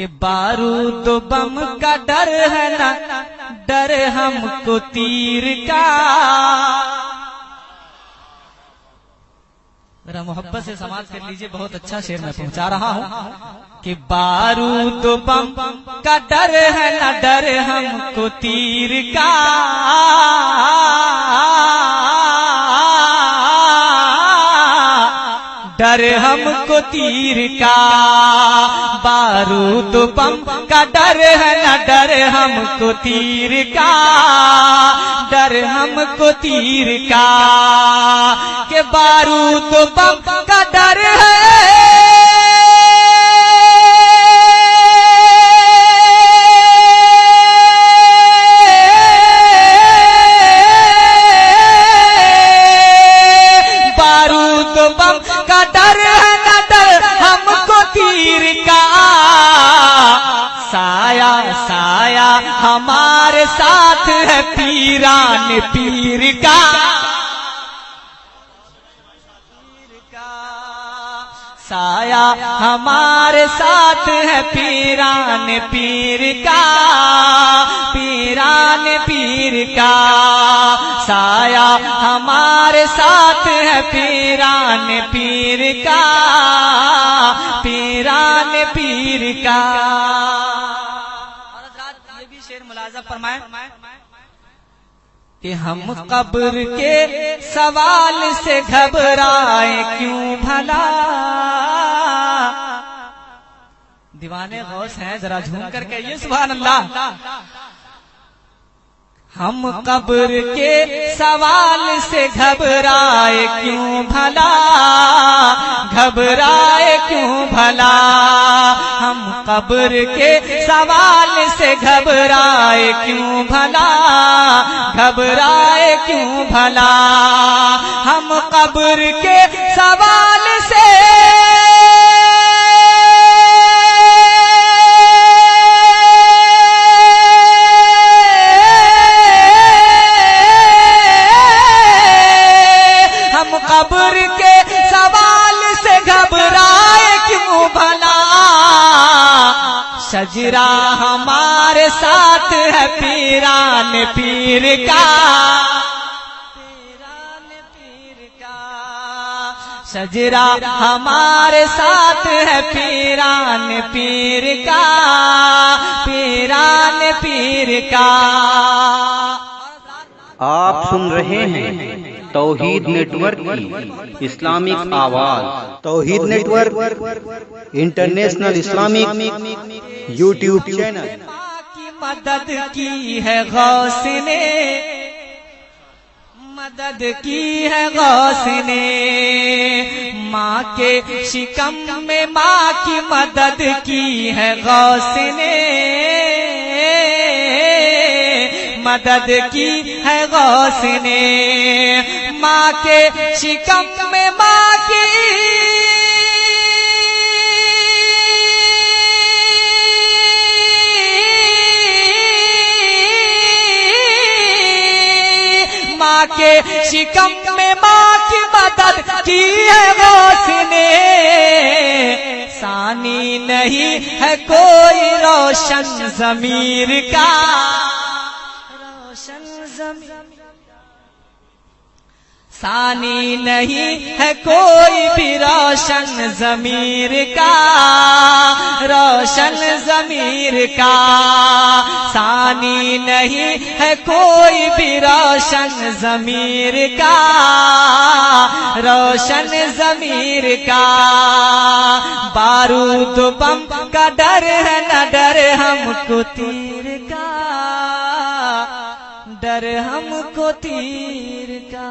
کہ بارود و بم کا ڈر ہے نا ڈر ہم کو تیر کا. ذرا محبت سے سماعت کر لیجئے، بہت اچھا شعر میں پہنچا رہا ہوں. کہ بارود و بم کا ڈر ہے نا ڈر ہم کو تیر کا. ڈر ہم کو تیر کا. بارود و بم کا ڈر ہے نا ڈر ہم کو تیر کا. ڈر ہم کو تیر کا. کہ بارود و بم کا ڈر ہے ہمارے ساتھ ہے پیران پیر کا. سایہ ہمارے ساتھ ہے پیران پیر کا. پیران پیر کا. سایہ ہمارے ساتھ ہے پیران پیر کا. پیران پیر کا. ملاحظہ فرمائیں کہ ہم قبر کے سوال سے گھبرائے کیوں بھلا. دیوانے غوث ہیں، ذرا جھوم کر کہیے سبحان اللہ. ہم قبر کے سوال سے گھبرائے کیوں بھلا. گھبرائے کیوں بھلا. ہم قبر کے سوال سے گھبرائے کیوں بھلا. گھبرائے کیوں بھلا. ہم قبر کے سوال سے قبر کے سوال سے گھبرائے کیوں بھلا. شجرا ہمارے ساتھ ہے پیران پیر کا. پیران پیر کا. شجرا ہمارے ساتھ ہے پیران پیر کا. پیران پیر کا. آپ سن رہے ہیں توحید نیٹ ورک کی اسلامک آواز. Tawheed network international Islamic YouTube channel. کی مدد کی ہے غوث نے. مدد کی ہے غوث نے. ماں کے شکم میں ماں کی مدد کی ہے غوث نے. مدد کی ہے غوث نے. ماں کے شکم میں ماں کی ماں کے شکم میں ماں کی مدد کی ہے غوث نے. ثانی نہیں ہے کوئی روشن ضمیر کا. ثانی نہیں ہے کوئی بھی روشن ضمیر کا. روشن ضمیر کا. ثانی نہیں ہے کوئی بھی روشن ضمیر کا. روشن ضمیر کا. بارود و بم کا ڈر ہے نہ ڈر ہم کو تیر کا. ڈر ہم کو تیر کا.